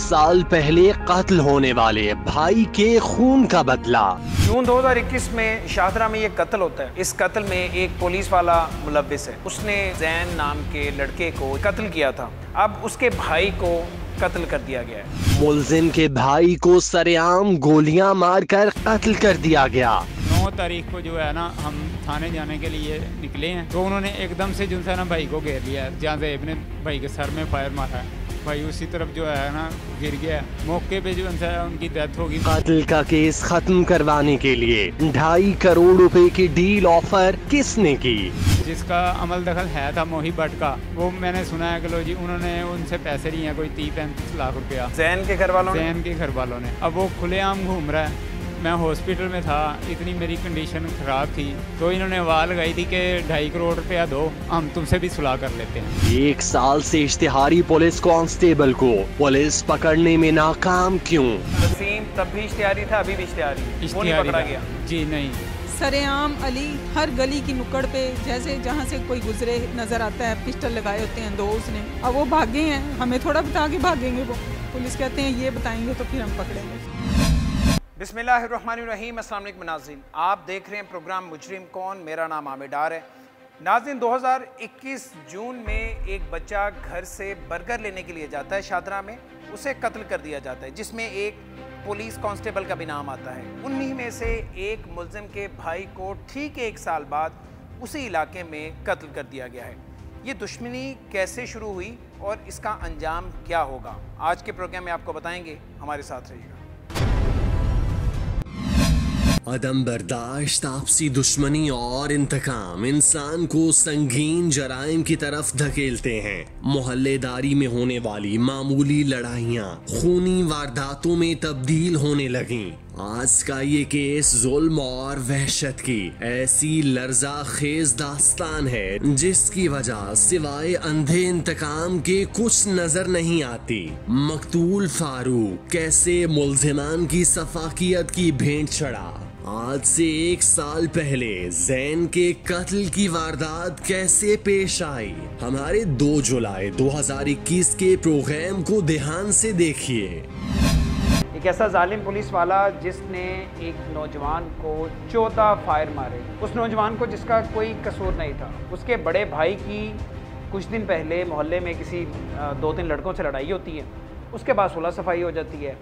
साल पहले कत्ल होने वाले भाई के खून का बदला। जून 2021 में शाहदरा में ये कत्ल होता है। इस कत्ल में एक पुलिस वाला मुलव्विस है। उसने जैन नाम के लड़के को कत्ल किया था। अब उसके भाई को कत्ल कर दिया गया है। मुलजिम के भाई को सरेआम गोलियां मारकर कत्ल कर दिया गया। 9 तारीख को जो है ना, हम थाने जाने के लिए निकले हैं तो उन्होंने एकदम से जो है ना भाई को घेर लिया, जहाँ से अपने भाई के सर में फायर मारा है। भाई उसी तरफ जो है ना गिर गया। मौके पे जो है उनकी डेथ होगी। कत्ल का केस खत्म करवाने के लिए 2.5 करोड़ रुपए की डील ऑफर किसने की? जिसका अमल दखल है था मोही भट्ट का, वो मैंने सुना है कि लो जी उन्होंने उनसे पैसे लिए हैं, कोई 30-35 लाख रुपया जैन के घर वालों ने। अब वो खुलेआम घूम रहा है। मैं हॉस्पिटल में था, इतनी मेरी कंडीशन ख़राब थी, तो इन्होंने आवाज़ लगाई थी कि 2.5 करोड़ रुपया दो, हम तुमसे भी सुलह कर लेते हैं। 1 साल से इश्तिहारी पुलिस कांस्टेबल को पुलिस पकड़ने में नाकाम क्यों? वसीम तब भी इश्तिहारी था, अभी भी इश्तिहारी पकड़ा गया। जी नहीं, सरेआम अली हर गली की नुक्कड़ पे जैसे जहाँ से कोई गुजरे नजर आता है, पिस्टल लगाए होते हैं 2 उसने। अब वो भागे हैं, हमें थोड़ा बता के भागेंगे वो। पुलिस कहते हैं ये बताएंगे तो फिर हम पकड़ेंगे। बिस्मिल्लाहिर्रहमानिर्रहीम। अस्सलाम वालेकुम नाज़रीन, आप देख रहे हैं प्रोग्राम मुजरिम कौन। मेरा नाम आमिर डार है। नाज़रीन, 2021 जून में एक बच्चा घर से बर्गर लेने के लिए जाता है शाहदरा में। उसे कत्ल कर दिया जाता है, जिसमें एक पुलिस कांस्टेबल का भी नाम आता है। उन्हीं में से एक मुलजिम के भाई को ठीक 1 साल बाद उसी इलाके में कत्ल कर दिया गया है। ये दुश्मनी कैसे शुरू हुई और इसका अंजाम क्या होगा, आज के प्रोग्राम में आपको बताएंगे। हमारे साथ रहिएगा। अदम बर्दाश्त, आपसी दुश्मनी और इंतकाम इंसान को संगीन जराइम की तरफ धकेलते हैं। मोहल्लेदारी में होने वाली मामूली लड़ाइयाँ खूनी वारदातों में तब्दील होने लगीं। आज का ये केस जुल्म और वहशत की ऐसी लर्जा खेज दास्तान है जिसकी वजह सिवाय अंधे इंतकाम के कुछ नजर नहीं आती। मकतूल फारूक कैसे मुलजिमान की सफाकियत की भेंट चढ़ा। आज से 1 साल पहले जैन के कत्ल की वारदात कैसे पेश आई। हमारे 2 जुलाई 2021 के प्रोग्राम को ध्यान से देखिए। एक ऐसा जालिम पुलिस वाला जिसने एक नौजवान को 14 फायर मारे। उस नौजवान को जिसका कोई कसूर नहीं था। उसके बड़े भाई की कुछ दिन पहले मोहल्ले में किसी 2-3 लड़कों से लड़ाई होती है। उसके बाद सुलह सफाई हो जाती है।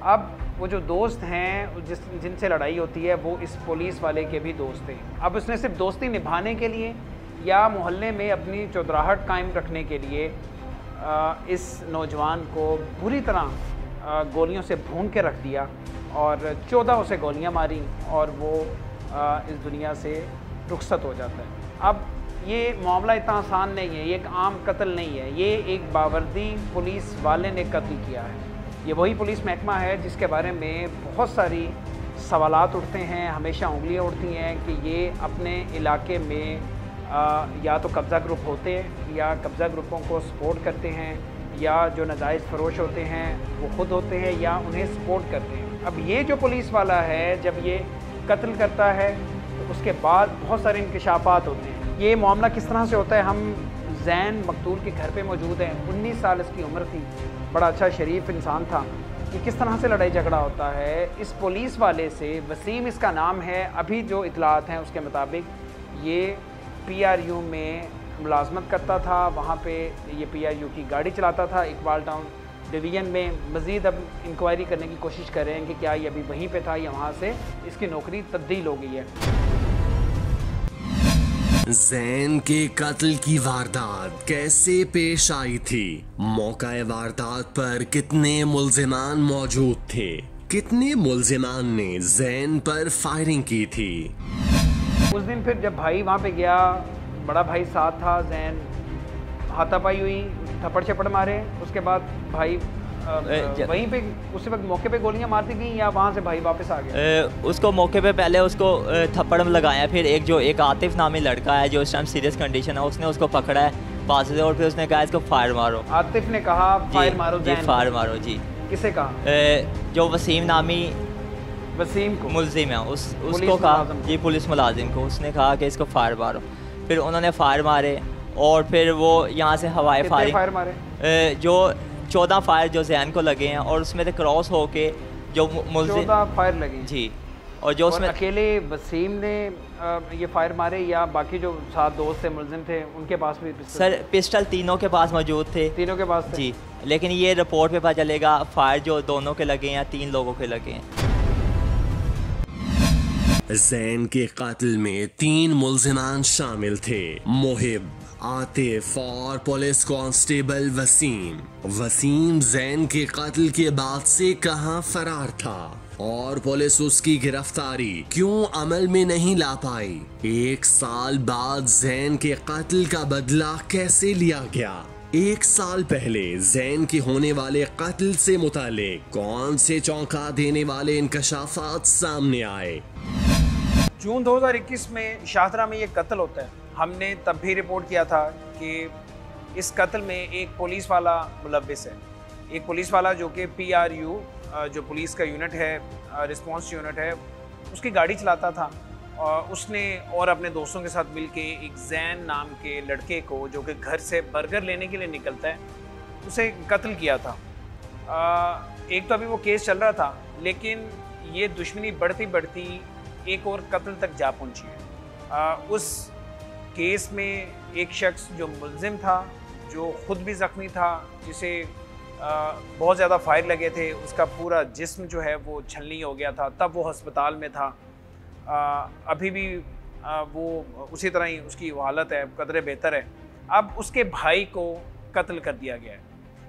अब वो जो दोस्त हैं जिनसे लड़ाई होती है, वो इस पुलिस वाले के भी दोस्त हैं। अब उसने सिर्फ दोस्ती निभाने के लिए या मोहल्ले में अपनी चौधराहट कायम रखने के लिए इस नौजवान को बुरी तरह गोलियों से भून के रख दिया और 14 उसे गोलियां मारी और वो इस दुनिया से रुखसत हो जाता है। अब ये मामला इतना आसान नहीं है, ये एक आम कत्ल नहीं है, ये एक बावर्दी पुलिस वाले ने कत्ल किया है। ये वही पुलिस महकमा है जिसके बारे में बहुत सारी सवालात उठते हैं, हमेशा उंगलियां उठती हैं कि ये अपने इलाके में या तो कब्ज़ा ग्रुप होते हैं या कब्ज़ा ग्रुपों को सपोर्ट करते हैं, या जो नाजायज़ फरोश होते हैं वो ख़ुद होते हैं या उन्हें सपोर्ट करते हैं। अब ये जो पुलिस वाला है जब ये कत्ल करता है तो उसके बाद बहुत सारे इंकशाफात होते हैं। ये मामला किस तरह से होता है, हम जैन मकतूल के घर पे मौजूद हैं। 19 साल इसकी उम्र थी, बड़ा अच्छा शरीफ इंसान था। कि किस तरह से लड़ाई झगड़ा होता है इस पुलिस वाले से। वसीम इसका नाम है। अभी जो इतलात हैं उसके मुताबिक ये PRU में मुलाजमत करता था। वहाँ पे ये PRU की गाड़ी चलाता था इकबाल टाउन डिवीज़न में। मज़ीद अब इंक्वायरी करने की कोशिश कर रहे हैं कि क्या ये अभी वहीं पे था या वहाँ से इसकी नौकरी तब्दील हो गई है। जैन के कत्ल की वारदात कैसे पेश आई थी? मौका वारदात पर कितने मुलजिमान मौजूद थे? कितने मुलजिमान ने जैन पर फायरिंग की थी? उस दिन फिर जब भाई वहाँ पे गया, बड़ा भाई साथ था, जैन हाथापाई हुई, थप्पड़ छप्पड़ मारे। उसके बाद भाई वहीं पे उसी वक्त मौके पे गोलियां मारती गई या वहाँ से भाई वापस आ गया? उसको मौके पे पहले उसको थप्पड़ में लगाया, फिर एक आतिफ नामी लड़का है जो इस टाइम सीरियस कंडीशन है, उसने उसको पकड़ा है पास से और फिर उसने कहा इसको फायर मारो। आतिफ ने कहा फायर मारो, जी फायर मारो। जी किसे कहा? जो वसीम नामी वसीम को मुलजिम है उसको कहा, जी पुलिस मुलाजिम को। उसने कहा कि इसको फायर मारो, फिर उन्होंने फायर मारे और फिर वो यहाँ से हवाई फायर मारे। जो 14 फायर जो जैन को लगे हैं और उसमें से क्रॉस होके जो मुल्ज़िम 14 फायर लगे जी, और जो उसमें अकेले वसीम ने ये फायर मारे या बाकी जो 7 दोस्त थे मुल्ज़िम थे उनके पास भी पिस्टल? सर पिस्टल तीनों के पास मौजूद थे। तीनों के पास थे? जी, लेकिन ये रिपोर्ट पे पता चलेगा फायर जो दोनों के लगे हैं 3 लोगों के लगे हैं। जैन के कत्ल में 3 मुल्जिमान शामिल थे, मोहिब, आतिफ और पुलिस कांस्टेबल वसीम। वसीम जैन के कत्ल के बाद से कहां फरार था और पुलिस उसकी गिरफ्तारी क्यों अमल में नहीं ला पाई? 1 साल बाद जैन के कत्ल का बदला कैसे लिया गया? 1 साल पहले जैन के होने वाले कत्ल से मुतालिक कौन से चौंका देने वाले इंकशाफात सामने आए? जून 2021 में शाहदरा में ये कत्ल होता है। हमने तब भी रिपोर्ट किया था कि इस कत्ल में एक पुलिस वाला मुलव्विस है। एक पुलिस वाला जो कि PRU जो पुलिस का यूनिट है, रिस्पांस यूनिट है, उसकी गाड़ी चलाता था और उसने और अपने दोस्तों के साथ मिलके एक जैन नाम के लड़के को जो कि घर से बर्गर लेने के लिए निकलता है, उसे कत्ल किया था। एक तो अभी वो केस चल रहा था, लेकिन ये दुश्मनी बढ़ती बढ़ती एक और कत्ल तक जा पहुंची है। उस केस में एक शख्स जो मुल्ज़िम था, जो ख़ुद भी ज़ख्मी था, जिसे बहुत ज़्यादा फायर लगे थे, उसका पूरा जिस्म जो है वो छलनी हो गया था, तब वो हस्पताल में था। अभी भी वो उसी तरह ही उसकी हालत है, कदरे बेहतर है। अब उसके भाई को कत्ल कर दिया गया है।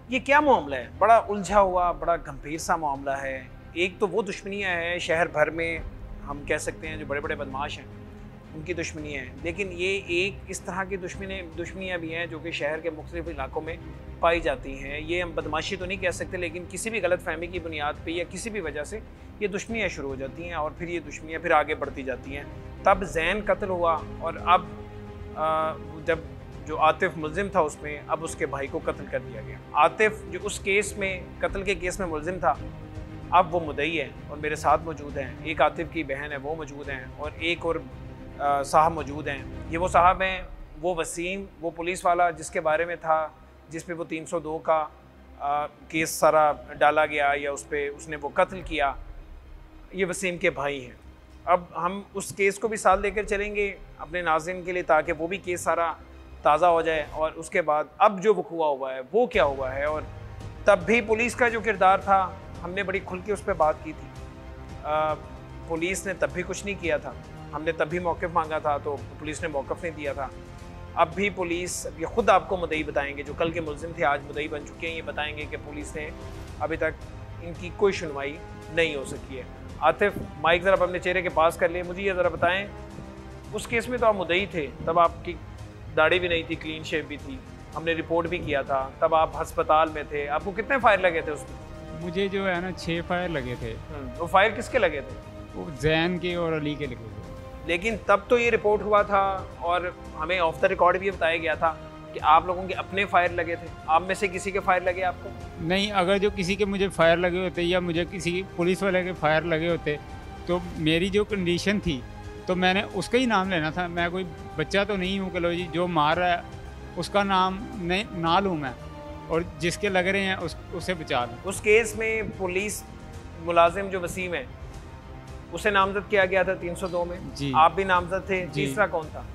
ये क्या मामला है? बड़ा उलझा हुआ, बड़ा गंभीर सा मामला है। एक तो वो दुश्मनियाँ हैं शहर भर में, हम कह सकते हैं जो बड़े बड़े बदमाश हैं उनकी दुश्मनी है, लेकिन ये एक इस तरह की दुश्मनियाँ भी हैं जो कि शहर के मुख्तलिफ इलाकों में पाई जाती हैं। ये हम बदमाशी तो नहीं कह सकते, लेकिन किसी भी गलत फहमी की बुनियाद पे या किसी भी वजह से ये दुश्मनियाँ शुरू हो जाती हैं और फिर ये दुश्मनियाँ फिर आगे बढ़ती जाती हैं। तब जैन कत्ल हुआ और अब जब जो आतिफ मुल्ज़िम था उसमें, अब उसके भाई को कत्ल कर दिया गया। आतिफ जो उस केस में, कत्ल के केस में मुल्ज़िम था, अब वो मुद्दई है और मेरे साथ मौजूद हैं। एक आतिफ की बहन है, वो मौजूद हैं, और एक और साहब मौजूद हैं। ये वो साहब हैं, वो वसीम, वो पुलिस वाला जिसके बारे में था, जिस पे वो 302 का केस सारा डाला गया या उसने वो कत्ल किया, ये वसीम के भाई हैं। अब हम उस केस को भी साथ लेकर चलेंगे अपने नाज़रीन के लिए, ताकि वो भी केस सारा ताज़ा हो जाए और उसके बाद अब जो वक़ूआ हुआ है वो क्या हुआ है। और तब भी पुलिस का जो किरदार था, हमने बड़ी खुल के उस पर बात की थी। पुलिस ने तब भी कुछ नहीं किया था, हमने तब भी मौक़िफ़ मांगा था तो पुलिस ने मौक़िफ़ नहीं दिया था। अब भी पुलिस, ये ख़ुद आपको मुद्दई बताएंगे, जो कल के मुल्ज़िम थे आज मुद्दई बन चुके हैं, ये बताएंगे कि पुलिस ने अभी तक इनकी कोई सुनवाई नहीं हो सकी है। आतिफ, माइक ज़रा अपने चेहरे के पास कर लिए, मुझे ये ज़रा बताएँ, उस केस में तो आप मुद्दई थे, तब आपकी दाढ़ी भी नहीं थी, क्लीन शेव भी थी, हमने रिपोर्ट भी किया था, तब आप हस्पताल में थे। आपको कितने फायर लगे थे उसमें? मुझे जो है ना 6 फायर लगे थे। वो फायर किसके लगे थे? वो जैन के और अली के लगे थे। लेकिन तब तो ये रिपोर्ट हुआ था और हमें ऑफ द रिकॉर्ड भी बताया गया था कि आप लोगों के अपने फायर लगे थे। आप में से किसी के फायर लगे आपको? नहीं, अगर जो किसी के मुझे फायर लगे होते या मुझे किसी पुलिस वाले के फायर लगे होते तो मेरी जो कंडीशन थी तो मैंने उसका ही नाम लेना था। मैं कोई बच्चा तो नहीं हूँ कि लो जी जो मार रहा है उसका नाम नहीं ना लूँ मैं, और जिसके लग रहे हैं उसे बचा लूँ। उस केस में पुलिस मुलाजिम जो वसीम है उसे नामजद किया गया था 302 में जी। आप भी नामजद थे। तीसरा कौन था?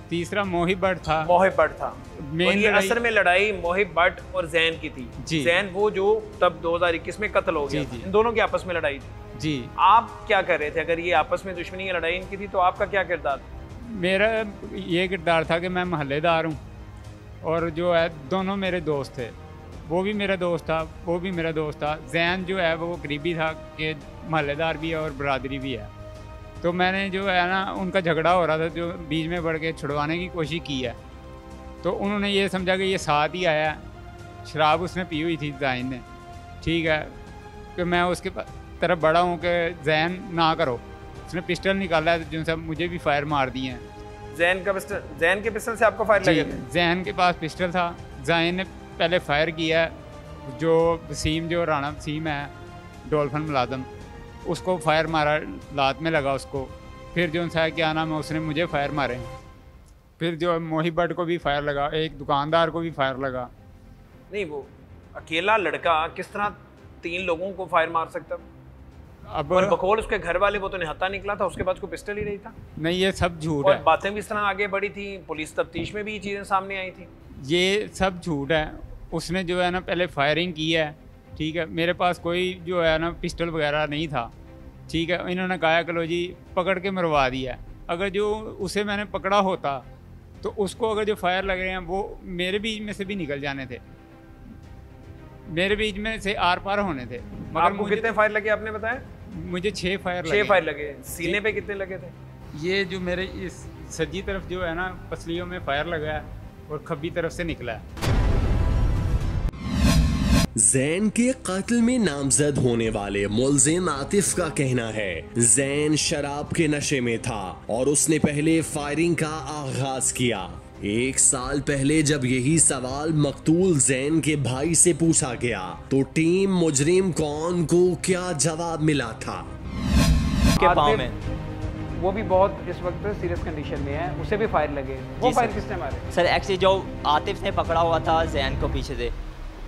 तीसरा मोहिब भट्ट था। मोहिब भट्ट था। और ये असल में लड़ाई मोहिब भट्ट और जैन की थी जी। जैन वो जो तब 2021 में कत्ल हो गया जी। इन दोनों की आपस में लड़ाई थी जी। आप क्या कर रहे थे? अगर ये आपस में दुश्मनी की लड़ाई इनकी थी तो आपका क्या किरदार था? मेरा ये किरदार था कि मैं महल्लेदार हूँ और जो है दोनों मेरे दोस्त थे, वो भी मेरा दोस्त था, वो भी मेरा दोस्त था। जैन जो है वो करीबी था कि महल्लेदार भी है और बरादरी भी है। तो मैंने जो है ना उनका झगड़ा हो रहा था जो बीच में बढ़ के छुड़वाने की कोशिश की है, तो उन्होंने ये समझा कि ये साथ ही आया, शराब उसने पी हुई थी जैन ने, ठीक है, कि मैं उसके तरफ बढ़ा हूँ कि जैन ना करो। उसने पिस्टल निकाला है जिनसे मुझे भी फायर मार दिए हैं। जैन के पिस्टल से आपको फायर लगे थे? जैन के पास पिस्टल था, जैन ने पहले फायर किया, जो वसीम जो राणा वसीम है डॉल्फिन मुलाजम, उसको फायर मारा, लात में लगा उसको। फिर जो सा क्या नाम है उसने मुझे फायर मारे। फिर जो मोहिब भट्ट को भी फायर लगा, एक दुकानदार को भी फायर लगा। नहीं वो अकेला लड़का किस तरह 3 लोगों को फायर मार सकता? अब और बकौल उसके घर वाले, वो तो निहत्था निकला था, उसके बाद कोई पिस्टल ही नहीं था। नहीं, ये सब झूठ और है। बातें भी इस तरह आगे बढ़ी थी, पुलिस तफ्तीश में भी ये चीज़ें सामने आई थी। ये सब झूठ है। उसने जो है ना पहले फायरिंग की है, ठीक है। मेरे पास कोई जो है ना पिस्टल वगैरह नहीं था, ठीक है। इन्होंने कहा कि लो जी पकड़ के मरवा दिया। अगर जो उसे मैंने पकड़ा होता तो उसको अगर जो फायर लग रहे हैं वो मेरे बीच में से भी निकल जाने थे, मेरे बीच में से आर पार होने थे। मगर आपको कितने फायर लगे आपने बताया? मुझे 6 फायर 6 फायर लगे। सीने पे कितने लगे थे? ये जो मेरे इस सज्जी तरफ जो है ना पसलियों में फायर लगा है और खब्बी तरफ से निकला है। जैन के कत्ल में नामजद होने वाले मुलजिम आतिफ का कहना है जैन शराब के नशे में था और उसने पहले फायरिंग का आगाज किया। 1 साल पहले जब यही सवाल मकतूल जैन के भाई से पूछा गया तो टीम मुजरिम कौन को क्या जवाब मिला था? के पाँव में वो भी बहुत इस वक्त सीरियस कंडीशन में है, उसे भी फायर लगे। वो फायर किसने मारे? सर एक्चुअली जो आतिफ ने पकड़ा हुआ था जैन को पीछे से,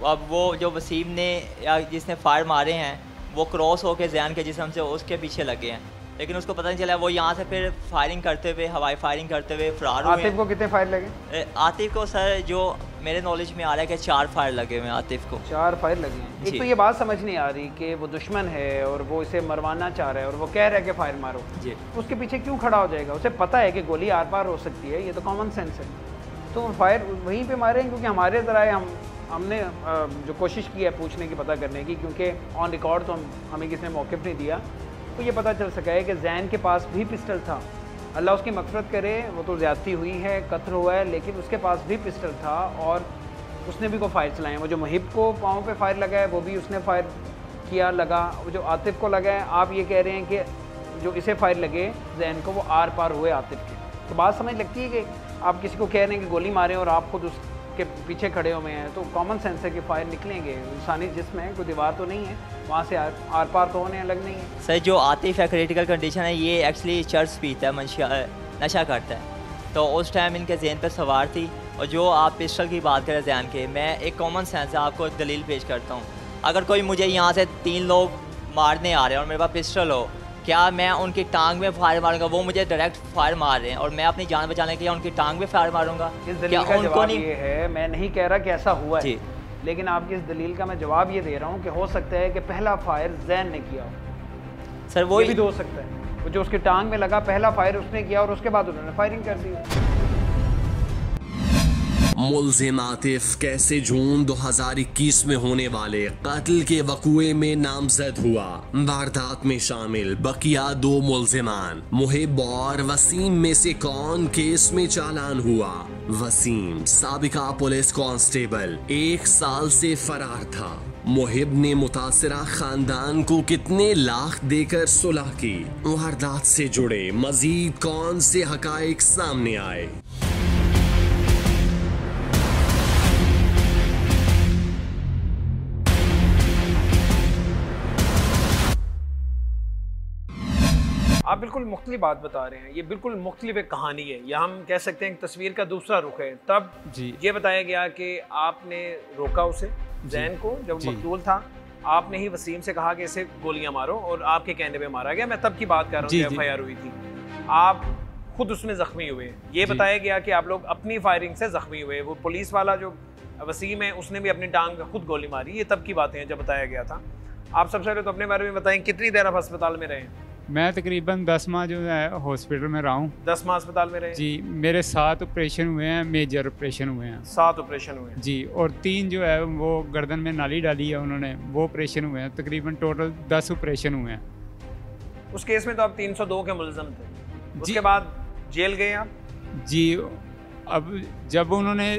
अब वो जो वसीम ने या जिसने फायर मारे हैं वो क्रॉस होकर जैन के जिस्म से उसके पीछे लगे हैं, लेकिन उसको पता नहीं चला। वो यहाँ से फिर फायरिंग करते हुए, हवाई फायरिंग करते हुए फरार हुए। आतिफ को कितने फायर लगे? आतिफ को सर जो मेरे नॉलेज में आ रहा है कि 4 फायर लगे हुए हैं आतिफ को। 4 फायर लगे हैं। एक तो ये बात समझ नहीं आ रही कि वो दुश्मन है और वो इसे मरवाना चाह रहा है और वो कह रहा है कि फायर मारो जी, उसके पीछे क्यों खड़ा हो जाएगा? उसे पता है कि गोली आर पार हो सकती है, ये तो कॉमन सेंस है। तो फायर वहीं पे मारे, क्योंकि हमारे ज़रा हमने जो कोशिश की है पूछने की, पता करने की, क्योंकि ऑन रिकॉर्ड तो हमें किसी ने मौक़िफ़ नहीं दिया, तो ये पता चल सका है कि जैन के पास भी पिस्टल था। अल्लाह उसकी मग़फ़िरत करे, वो तो ज़्यादती हुई है, कत्ल हुआ है, लेकिन उसके पास भी पिस्टल था और उसने भी को फायर चलाए। वो जो मुहिब को पाँव पे फायर लगा है वो भी उसने फायर किया, लगा। वो जो आतिफ को लगा है, आप ये कह रहे हैं कि जो इसे फायर लगे जैन को वो आर पार हुए आतिफ के। तो बात समझ लगती है कि आप किसी को कह रहे हैं कि गोली मारें और आप खुद उसके पीछे खड़े हुए हैं, तो कॉमन सेंस है कि फायर निकलेंगे। इंसानी जिस्म है, कोई दीवार तो नहीं है, वहाँ से आर पार तो होने अलग नहीं है। सर जो आतिफ है क्रिटिकल कंडीशन है, ये एक्चुअली चर्च पीता है, नशा करता है, तो उस टाइम इनके जहन पर सवार थी। और जो आप पिस्टल की बात करें जैन के, मैं एक कॉमन सेंस है आपको एक दलील पेश करता हूँ। अगर कोई मुझे यहाँ से 3 लोग मारने आ रहे हैं और मेरे पास पिस्टल हो, क्या मैं उनकी टांग में फायर मारूंगा? वो मुझे डायरेक्ट फायर मार रहे हैं और मैं अपनी जान बचाने के लिए उनकी टांग में फायर मारूंगा? इस दलील का जवाब ये है, मैं नहीं कह रहा कि ऐसा हुआ है, लेकिन आपकी इस दलील का मैं जवाब ये दे रहा हूँ कि हो सकता है कि पहला फायर जैन ने किया हो। सर वो भी तो हो सकता है, वो जो उसके टांग में लगा पहला फायर उसने किया और उसके बाद उन्होंने फायरिंग कर दी। मुलजिम आतिफ कैसे जून 2021 में होने वाले कत्ल के वक़ुए में नामजद हुआ? वारदात में शामिल बकिया 2 मुलजिमान मुहिब और वसीम में से कौन केस में चालान हुआ? वसीम साबिका पुलिस कांस्टेबल 1 साल से फरार था। मुहिब ने मुतासिरा खानदान को कितने लाख देकर सुलह की? वारदात से जुड़े मजीद कौन से हकाइक सामने आए? आप बिल्कुल मुख्तलिफ बात बता रहे हैं, ये बिल्कुल मुख्तलिफ एक कहानी है, या हम कह सकते हैं तस्वीर का दूसरा रुख है। तब जी ये बताया गया कि आपने रोका उसे, जैन को, जब मकतूल था, आपने ही वसीम से कहा कि इसे गोलियां मारो और आपके कहने पे मारा गया। मैं तब की बात कर रहा हूँ, FIR हुई थी, आप खुद उसमें ज़ख्मी हुए। ये बताया गया कि आप लोग अपनी फायरिंग से ज़ख्मी हुए। वो पुलिस वाला जो वसीम है उसने भी अपनी टांग में खुद गोली मारी। ये तब की बातें हैं जब बताया गया था। आप सबसे पहले तो अपने बारे में बताएं, कितनी देर आप अस्पताल में रहे? मैं तकरीबन 10 माह जो है हॉस्पिटल में रहा हूँ। 10 माह अस्पताल में रहे? जी, मेरे 7 ऑपरेशन हुए हैं, मेजर ऑपरेशन हुए हैं। 7 ऑपरेशन हुए हैं? जी, और 3 जो है वो गर्दन में नाली डाली है उन्होंने, वो ऑपरेशन हुए हैं। तकरीबन टोटल 10 ऑपरेशन हुए हैं। उस केस में तो आप 302 के मुलज़म थे, उसके बाद जेल गए आप? जी, अब जब उन्होंने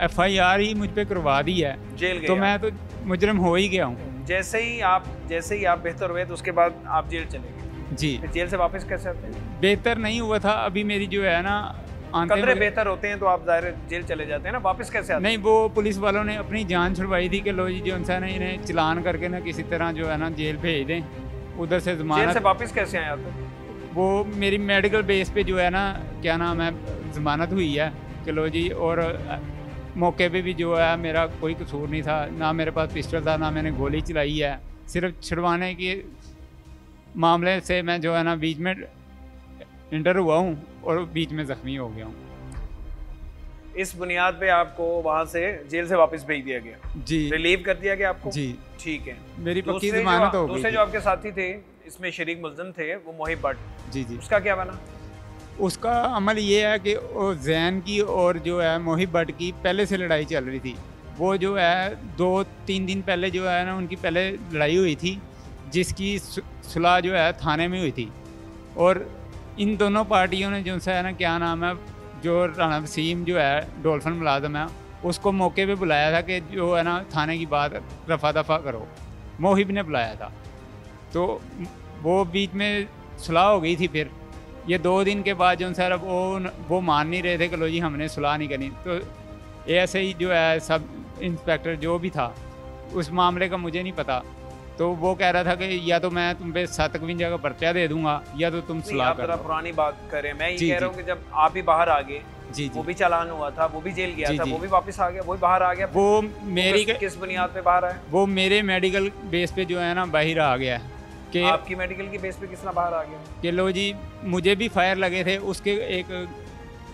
FIR ही मुझ पे करवा दी है, जेल गए तो मैं तो मुजरिम हो ही गया हूँ। जैसे ही आप बेहतर हुए तो उसके बाद आप जेल चले गए? जी। जेल से वापस कैसे आते हैं? बेहतर नहीं हुआ था, अभी मेरी जो है ना कदरे बेहतर होते हैं तो आप ज़ाहिर जेल चले जाते हैं ना, वापस कैसे आते हैं? नहीं, वो पुलिस वालों ने अपनी जान छुड़वाई थी कि लो जी जो इंसान है इन्हें चलान करके ना किसी तरह जो है ना जेल भेज दें, उधर से जेल से वापस कैसे आए आप? वो मेरी मेडिकल बेस पे जो है ना, क्या नाम है, ज़मानत हुई है कि लो जी, और मौके पे भी जो है मेरा कोई कसूर नहीं था, ना मेरे पास पिस्टल था, ना मैंने गोली चलाई है। सिर्फ छुड़वाने के मामले से मैं जो है ना बीच में इंटर हुआ हूँ और बीच में ज़ख्मी हो गया हूँ। इस बुनियाद पे आपको वहाँ से जेल से वापस भेज दिया गया? जी, रिलीव कर दिया गया आपको? जी, ठीक है। मेरी पक्की ज़मानत हो गई। दूसरे जो आपके साथी थे इसमें शरीक मुल्ज़िम थे वो मोहिब भट्ट, जी जी, उसका क्या बना? उसका अमल ये है कि वो जैन की और जो है मोहिब भट्ट की पहले से लड़ाई चल रही थी। वो जो है 2-3 दिन पहले जो है ना उनकी पहले लड़ाई हुई थी, जिसकी सुलह जो है थाने में हुई थी। और इन दोनों पार्टियों ने जो है ना क्या नाम है, जो राना वसीम जो है डॉल्फिन मुलाजम है, उसको मौके पे बुलाया था कि जो है ना थाने की बात रफा दफा करो। मोहिब ने बुलाया था, तो वो बीच में सुलह हो गई थी। फिर ये 2 दिन के बाद जो सर वो मान नहीं रहे थे कि लो जी हमने सुलह नहीं करनी। तो ऐसे ही जो है सब इंस्पेक्टर जो भी था, उस मामले का मुझे नहीं पता, तो वो कह रहा था कि या तो मैं तुम पे 57 का पर्चा दे दूंगा या तो तुम सुलह कर लो। पुरानी बात करें, मैं ये जी, कह रहा हूँ कि जब आप ही बाहर आ गए, जी वो जी, भी चालान हुआ था, वो भी जेल गया जी, था, जी। वो भी वापस आ गया, वो भी बाहर आ गया। वो मेरी किस बुनियाद पे बाहर आया? वो मेरे मेडिकल बेस पे जो है ना बाहर आ गया है कि आपकी मेडिकल की बेस पे किस तरह बाहर आ गया? कि लो जी मुझे भी फायर लगे थे, उसके एक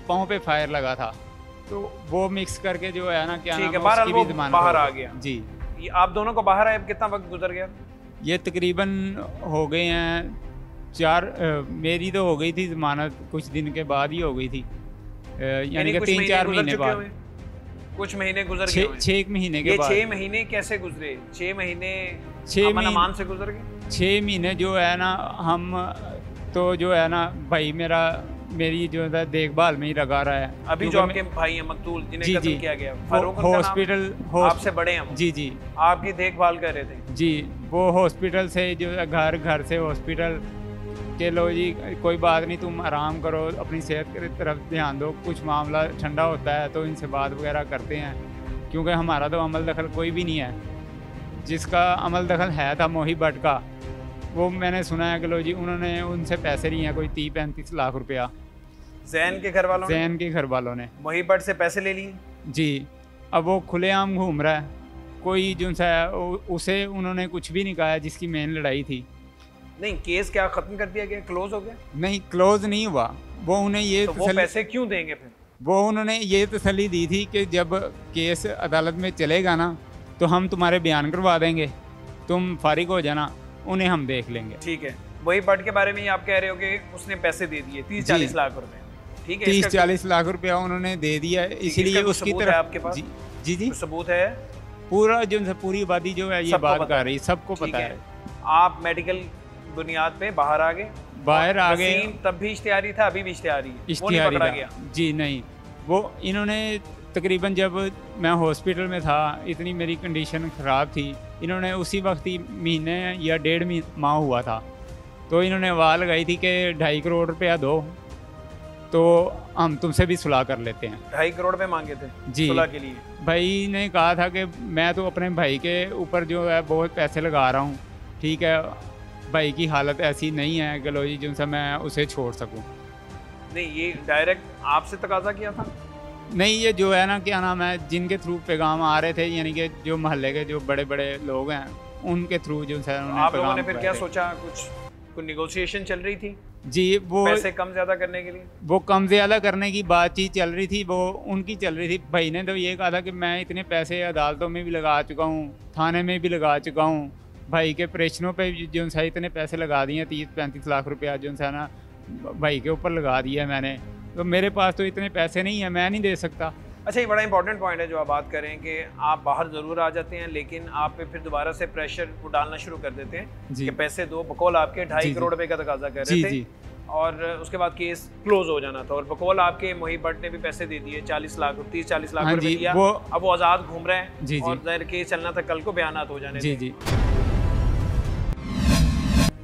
पाँव पे फायर लगा था, तो वो मिक्स करके जो है ना क्या ठीक नाम है, है, बहरहाल उसकी वो भी ज़मानत बाहर हो आ गई। गया। जी, ये आप दोनों को बाहर आए कितना वक्त गुजर गया? ये तकरीबन हो गए हैं 4, मेरी तो हो गई थी ज़मानत कुछ दिन के बाद ही हो गई थी, यानी कि 3-4 महीने बाद। कुछ महीने गुजर गए? 6 महीने के ये बाद। 6 महीने कैसे गुजरे? 6 महीने 6 अमन महीने अमान से गुजर गए? 6 महीने जो है ना हम तो जो है ना भाई मेरी जो है देखभाल में ही लगा रहा है। अभी जो आपके भाई हैं मकतूल जिन्हें जी, कत्ल जी। किया गया, फारूक उनका नाम? हॉस्पिटल आपसे बड़े हैं वो? जी जी, आपकी देखभाल कर रहे थे? जी, वो हॉस्पिटल से जो है घर से हॉस्पिटल के लो जी कोई बात नहीं, तुम आराम करो, अपनी सेहत की तरफ ध्यान दो, कुछ मामला ठंडा होता है तो इनसे बात वगैरह करते हैं, क्योंकि हमारा तो अमल दखल कोई भी नहीं है। जिसका अमल दखल है था मोहिब भट्ट का, वो मैंने सुना है कि लो जी उन्होंने उनसे पैसे लिए हैं कोई 30-35 लाख रुपया। जैन के घर वालों ने? जैन के घर वालों ने मोहिब भट्ट से पैसे ले लिए? जी। अब वो खुलेआम घूम रहा है, कोई जो सा उसे उन्होंने कुछ भी नहीं कहा जिसकी मेन लड़ाई थी। नहीं, केस क्या खत्म कर दिया गया, क्लोज हो गया? नहीं, क्लोज नहीं हुआ। वो उन्हें ये तो वो पैसे क्यों देंगे फिर? वो उन्होंने ये तसल्ली दी थी कि जब केस अदालत में चलेगा ना तो हम तुम्हारे बयान करवा देंगे, तुम फारिग हो जाना, उन्हें हम देख लेंगे। ठीक है, वही भट्ट के बारे में ही आप कह रहे हो कि उसने पैसे दे दिए 30-40 लाख रुपए? ठीक है, 30-40 लाख रुपया उन्होंने दे दिया, इसलिए उसकी तरफ आपके पास जी जी सबूत है? पूरा जो पूरी आबादी जो है ये बात कर रही, सबको पता है। आप मेडिकल बुनियाद पे बाहर आ गए? बाहर आ गए। तब भी इश्तिहारी था, अभी भी इश्तिहारी है? इश्तिहारी था जी। नहीं, वो इन्होंने तकरीबन जब मैं हॉस्पिटल में था, इतनी मेरी कंडीशन ख़राब थी, इन्होंने उसी वक्त ही महीने या 1.5 माह हुआ था, तो इन्होंने आवाज़ लगाई थी कि 2.5 करोड़ रुपया दो तो हम तुमसे भी सुलह कर लेते हैं। 2.5 करोड़ पे मांगे थे जी सुलह के लिए? भाई ने कहा था कि मैं तो अपने भाई के ऊपर जो है बहुत पैसे लगा रहा हूँ, ठीक है, भाई की हालत ऐसी नहीं है कि लो जी जिनसे मैं उसे छोड़ सकूँ। नहीं, ये डायरेक्ट आपसे तकाजा किया था? नहीं, ये जो है ना क्या नाम है, जिनके थ्रू पैगाम आ रहे थे, यानी कि जो मोहल्ले के जो बड़े बड़े लोग हैं उनके थ्रू जो है आप लोगों ने फिर क्या सोचा? कुछ नेगोशिएशन चल रही थी जी? वो पैसे कम ज़्यादा करने के लिए? वो कम ज़्यादा करने की बातचीत चल रही थी, वो उनकी चल रही थी। भाई ने तो ये कहा था कि मैं इतने पैसे अदालतों में भी लगा चुका हूँ, थाने में भी लगा चुका हूँ, भाई के ऑपरेशनों पे जो है इतने पैसे लगा दिए, 30-35 लाख रुपया जो है ना भाई के ऊपर लगा दिया मैंने, तो मेरे पास तो इतने पैसे नहीं है, मैं नहीं दे सकता। अच्छा, ये बड़ा इंपॉर्टेंट पॉइंट है जो आप बात करें कि आप बाहर ज़रूर आ जाते हैं, लेकिन आप पे फिर दोबारा से प्रेशर वो डालना शुरू कर देते हैं कि पैसे दो। बकौल आपके 2.5 करोड़ रुपए का तकाजा कर रहे थे, और उसके बाद केस क्लोज हो जाना था, और बकौल आपके मोहिब भट्ट ने भी पैसे दे दिए 30-40 लाख रुपए दिया। अब वो आज़ाद घूम रहे हैं और ज़ाहिर केस चलना था, कल को बयानात हो जाने थे।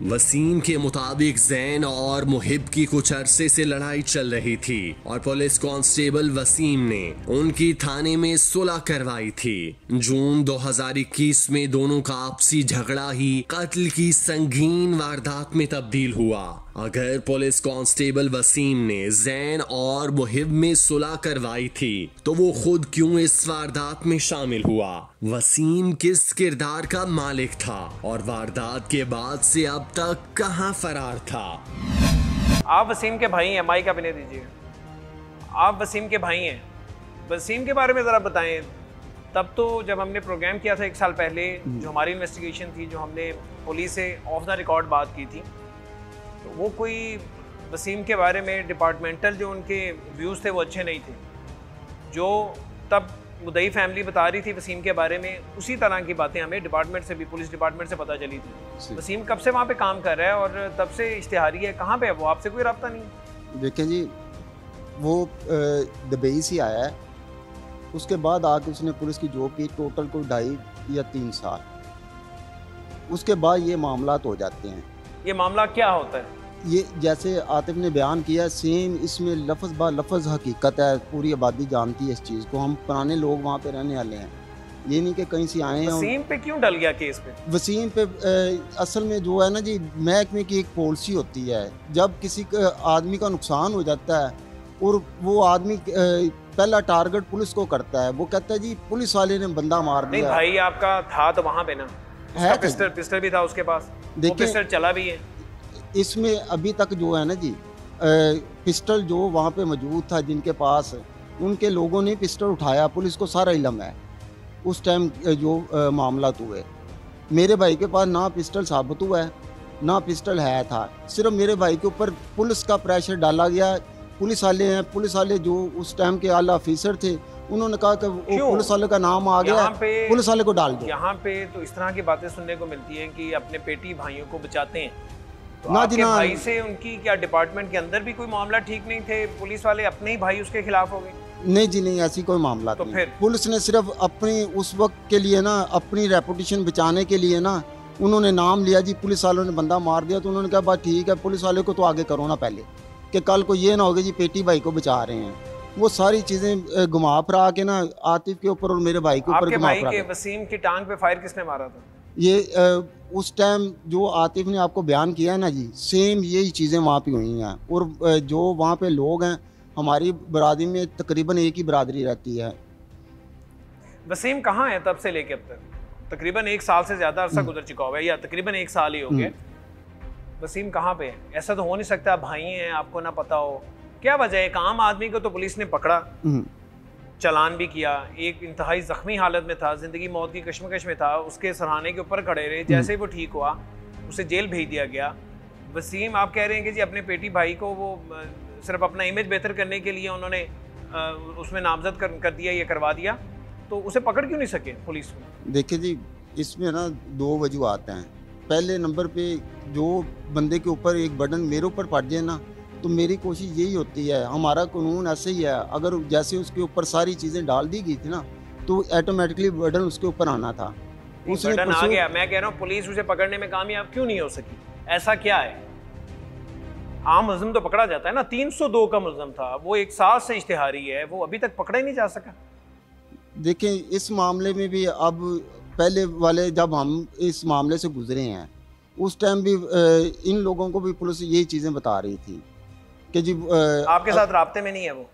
वसीम के मुताबिक जैन और मुहिब की कुछ अरसे से लड़ाई चल रही थी और पुलिस कांस्टेबल वसीम ने उनकी थाने में सुलह करवाई थी। जून 2021 में दोनों का आपसी झगड़ा ही कत्ल की संगीन वारदात में तब्दील हुआ। अगर पुलिस कांस्टेबल वसीम ने जैन और मुहिब में सुलह करवाई थी तो वो खुद क्यों इस वारदात में शामिल हुआ? वसीम किस किरदार का मालिक था और वारदात के बाद से अब तक कहां फरार था? आप वसीम के भाई हैं, माइक अपने दीजिए। आप वसीम के भाई हैं, वसीम के बारे में ज़रा बताएं। तब तो जब हमने प्रोग्राम किया था 1 साल पहले, जो हमारी इन्वेस्टिगेशन थी, जो हमने पुलिस से ऑफ द रिकॉर्ड बात की थी, तो वो कोई वसीम के बारे में डिपार्टमेंटल जो उनके व्यूज़ थे वो अच्छे नहीं थे। जो तब मुदई फैमिली बता रही थी वसीम के बारे में, उसी तरह की बातें हमें डिपार्टमेंट से भी, पुलिस डिपार्टमेंट से पता चली थी। वसीम कब से वहाँ पे काम कर रहा है और तब से इश्तिहारी है, कहाँ पे है वो? आपसे कोई रब्ता नहीं? देखें जी, वो दुबई से आया है, उसके बाद आके उसने पुलिस की जॉब की, टोटल को 2.5 या 3 साल। उसके बाद ये मामलात हो जाते हैं। ये मामला क्या होता है? ये जैसे आतिफ ने बयान किया, सेम इसमें लफ्ज़ बा लफ्ज़ हकीकत है। पूरी आबादी जानती है इस चीज़ को। हम पुराने लोग वहाँ पे रहने वाले हैं, ये नहीं कि कहीं से आए हैं। वसीम पे क्यों डल गया केस पे? वसीम पे असल में जो है ना जी, महकमे की एक पॉलिसी होती है, जब किसी आदमी का नुकसान हो जाता है और वो आदमी पहला टारगेट पुलिस को करता है, वो कहता है जी पुलिस वाले ने बंदा मार दिया। नहीं भाई आपका था तो वहाँ पे ना, है पिस्टल भी था उसके पास, वो पिस्टल चला भी है। इसमें अभी तक जो है ना जी, पिस्टल जो वहाँ पे मौजूद था जिनके पास, उनके लोगों ने पिस्टल उठाया। पुलिस को सारा इल्म है उस टाइम जो मामला हुए। मेरे भाई के पास ना पिस्टल साबित हुआ है ना पिस्टल है था। सिर्फ मेरे भाई के ऊपर पुलिस का प्रेशर डाला गया। पुलिस वाले हैं, पुलिस वाले जो उस टाइम के आला ऑफिसर थे, उन्होंने कहा कि वो पुलिस वाले का नाम आ गया, पुलिस वाले को डाल दो। यहाँ पे तो इस तरह की बातें सुनने को मिलती हैं कि अपने पेटी भाइयों को बचाते हैं। तो ना आपके भाई से उनकी क्या डिपार्टमेंट के अंदर भी कोई मामला ठीक नहीं थे? पुलिस वाले अपने ही भाई उसके खिलाफ हो गए? नहीं जी नहीं, ऐसी कोई मामला तो नहीं। फिर पुलिस ने सिर्फ अपनी उस वक्त के लिए ना, अपनी रेपुटेशन बचाने के लिए ना, उन्होंने नाम लिया जी पुलिस वालों ने बंदा मार दिया। तो उन्होंने कहा बात ठीक है, पुलिस वाले को तो आगे करो ना पहले, कि कल को ये ना होगा जी पेटी भाई को बचा रहे हैं। वो सारी चीज़ें घुमा फिरा के ना आतिफ के ऊपर और मेरे भाई के ऊपर आपके घुमा भाई फिरा के के। वसीम की टांग पे फायर किसने मारा था? ये उस टाइम जो आतिफ ने आपको बयान किया है ना जी, सेम यही चीज़ें वहाँ पे हुई हैं। और जो वहाँ पे लोग हैं, हमारी बरादरी में तकरीबन एक ही बरादरी रहती है। वसीम कहाँ है तब से लेके अब तक? तकरीबन 1 साल से ज़्यादा अरसा गुजर चुका हुआ है, या तकरीबन 1 साल ही हो गया। वसीम कहाँ पे है? ऐसा तो हो नहीं सकता भाई हैं, आपको ना पता हो। क्या वजह है? एक आम आदमी को तो पुलिस ने पकड़ा, चालान भी किया, एक इंतहाई ज़ख्मी हालत में था, ज़िंदगी मौत की कश्मकश में था, उसके सराहने के ऊपर खड़े रहे। जैसे ही वो ठीक हुआ उसे जेल भेज दिया गया। वसीम आप कह रहे हैं कि जी अपने पेटी भाई को वो सिर्फ अपना इमेज बेहतर करने के लिए उन्होंने उसमें नामजद कर दिया, ये करवा दिया, तो उसे पकड़ क्यों नहीं सके पुलिस को? देखिए जी, इसमें ना 2 वजूहत हैं। पहले नंबर पे जो बंदे के ऊपर एक बर्डन मेरे ऊपर पड़ जाए ना, तो मेरी कोशिश यही होती है, हमारा कानून ऐसे ही है, अगर जैसे उसके ऊपर सारी चीज़ें डाल दी गई थी ना, तो ऑटोमेटिकली बर्डन उसके ऊपर आना था। उसने बर्डन आ गया। मैं कह रहा हूँ पुलिस उसे पकड़ने में कामयाब क्यों नहीं हो सकी? ऐसा क्या है? आम मुल्ज़िम तो पकड़ा जाता है ना, 302 का मुल्ज़िम था, वो 1 साल से इश्तिहारी है, वो अभी तक पकड़ा ही नहीं जा सका। देखें, इस मामले में भी अब पहले वाले जब हम इस मामले से गुजरे हैं, उस टाइम भी इन लोगों को भी पुलिस यही चीज़ें बता रही थी कि जी आपके साथ राब्ते में नहीं है वो?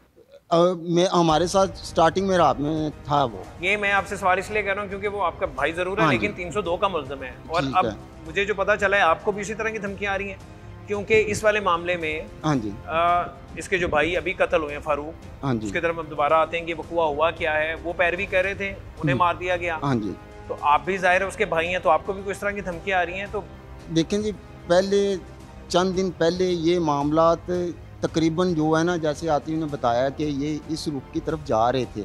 मैं हमारे साथ स्टार्टिंग में रात में था वो। ये मैं आपसे सवाल इसलिए कर रहा हूँ क्योंकि वो आपका भाई ज़रूर है, लेकिन 302 का मुल्ज़िम है। और अब मुझे जो पता चला है आपको भी इसी तरह की धमकियाँ आ रही हैं, क्योंकि इस वाले मामले में हाँ जी इसके जो भाई अभी कत्ल हुए हैं फारूक, हाँ जी, उसके तरफ हम दोबारा आते हैं कि वकुआ हुआ क्या है। वो पैरवी कर रहे थे, उन्हें मार दिया गया। हाँ जी, तो आप भी जाहिर है उसके भाई हैं, तो आपको भी कोई इस तरह की धमकियाँ आ रही हैं? तो देखें जी, पहले चंद दिन पहले ये मामलात तकरीबन जो है ना, जैसे आतिफ ने बताया कि ये इस रुख की तरफ जा रहे थे,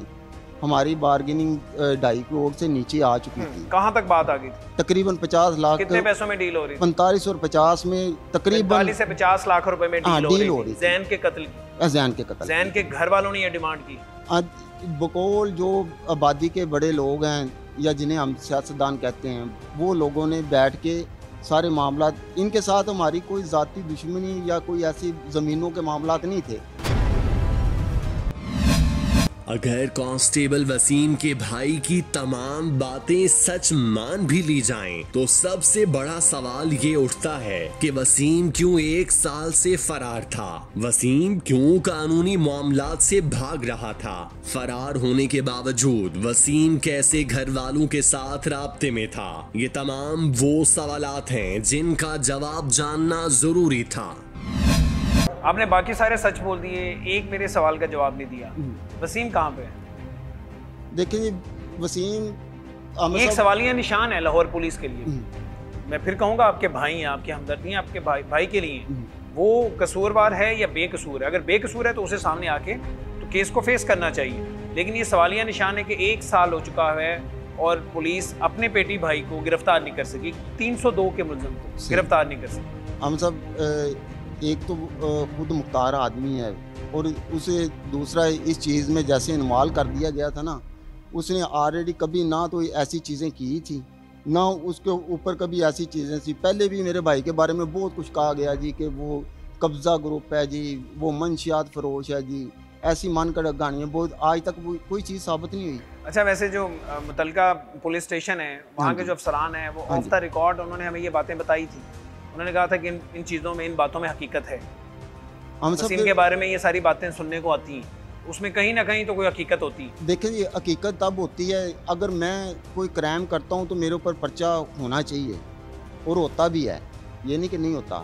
हमारी बार्गेनिंग 2.5 करोड़ से नीचे आ चुकी थी। कहाँ तक बात आ गई थी? तकरीबन 50 लाख। कितने पैसों में डील हो रही थी? 45 और 50 में तकरीबन 45 से 50 लाख रुपए में डील हो रही थी। जैन के कत्ल की। जैन के कत्ल। जैन के घर वालों ने ये डिमांड की। आज बकौल जो आबादी के बड़े लोग हैं, या जिन्हें हम सियासतदान कहते हैं, वो लोगों ने बैठ के सारे मामला, इनके साथ हमारी कोई ज़ाती दुश्मनी या कोई ऐसी ज़मीनों के मामलात नहीं थे। अगर कांस्टेबल वसीम के भाई की तमाम बातें सच मान भी ली जाएं, तो सबसे बड़ा सवाल ये उठता है कि वसीम क्यों 1 साल से फरार था। वसीम क्यों कानूनी मामलात से भाग रहा था। फरार होने के बावजूद वसीम कैसे घर वालों के साथ राब्ते में था। ये तमाम वो सवालात हैं जिनका जवाब जानना जरूरी था। आपने बाकी सारे सच बोल दिए, एक मेरे सवाल का जवाब नहीं दिया। वसीम कहाँ पे है? देखिए वसीम एक सवालिया निशान है लाहौर पुलिस के लिए। मैं फिर कहूँगा आपके भाई हैं, आपकी हमदर्दी हैं आपके भाई के लिए। वो कसूरवार है या बेकसूर है? अगर बेकसूर है तो उसे सामने आके तो केस को फेस करना चाहिए। लेकिन ये सवालिया निशान है कि 1 साल हो चुका है और पुलिस अपने पेटी भाई को गिरफ्तार नहीं कर सकी। 302 के मुलज़िम को गिरफ्तार नहीं कर सकी। हम सब एक तो खुद मुख्तार आदमी है और उसे दूसरा इस चीज़ में जैसे इन्वॉल्व कर दिया गया था ना, उसने ऑलरेडी कभी ना तो ऐसी चीज़ें की थी ना उसके ऊपर कभी ऐसी चीज़ें थी। पहले भी मेरे भाई के बारे में बहुत कुछ कहा गया जी कि वो कब्ज़ा ग्रुप है जी, वो मंशियात फरोश है जी, ऐसी मान कर गानियाँ बहुत, आज तक वो कोई चीज़ साबित नहीं हुई। अच्छा, वैसे जो मुतलका पुलिस स्टेशन है वहाँ के जो अफसरान हैं वो ऑफ द रिकॉर्ड उन्होंने हमें ये बातें बताई थी। उन्होंने कहा था कि इन चीज़ों में, इन बातों में हकीकत है। हम सब के बारे में ये सारी बातें सुनने को आती हैं, उसमें कहीं ना कहीं तो कोई हकीकत होती है। देखिए ये हकीकत तब होती है अगर मैं कोई क्राइम करता हूँ तो मेरे ऊपर पर्चा होना चाहिए और होता भी है, ये नहीं कि नहीं होता।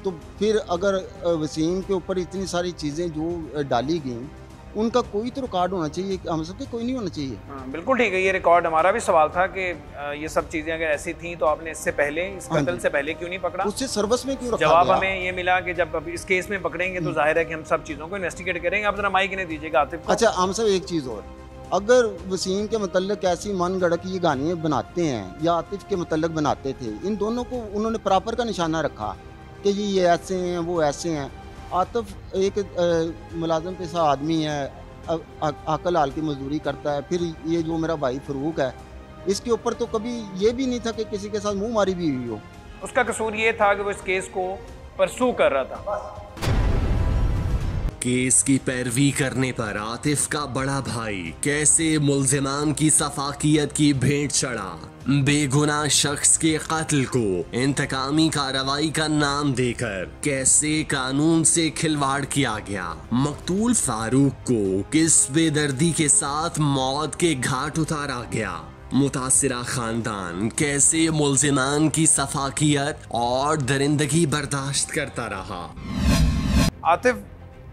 तो फिर अगर वसीम के ऊपर इतनी सारी चीज़ें जो डाली गई उनका कोई तो रिकॉर्ड होना चाहिए, हम सबके कोई नहीं होना चाहिए। हाँ, बिल्कुल ठीक है। ये रिकॉर्ड, हमारा भी सवाल था कि ये सब चीज़ें अगर ऐसी थी तो आपने इससे पहले, इस कत्ल से पहले क्यों नहीं पकड़ा? उससे सर्विस में क्यों रखा जवाब गया? हमें ये मिला कि जब इस केस में पकड़ेंगे तो जाहिर है कि हम सब चीज़ों को इन्वेस्टिगेट करेंगे। आप जरा माइक नहीं दीजिएगा आतिफ को। अच्छा, हम सब एक चीज़ और, अगर वसीम के मतलब ऐसी मन गढ़ की ये गानियाँ बनाते हैं या आतिफ के मतलब बनाते थे, इन दोनों को उन्होंने बराबर का निशाना रखा कि ये ऐसे हैं वो ऐसे हैं। आतिफ एक मुलाजिम पेशा आदमी है, अकल हाल की मजदूरी करता है। फिर ये जो मेरा भाई फरूक है, इसके ऊपर तो कभी ये भी नहीं था कि किसी के साथ मुंह मारी भी हुई हो। उसका कसूर ये था कि वो इस केस को परसू कर रहा था। केस की पैरवी करने पर आतिफ का बड़ा भाई कैसे मुल्जिमान की सफाकियत की भेंट चढ़ा। बेगुनाह शख्स के कत्ल को इंतकामी कार्रवाई का नाम देकर कैसे कानून से खिलवाड़ किया गया। मकतूल फारूक को किस बेदर्दी के साथ मौत के घाट उतारा गया। मुतासिरा खानदान कैसे मुल्जिमान की सफाकियत और दरिंदगी बर्दाश्त करता रहा। आतिफ,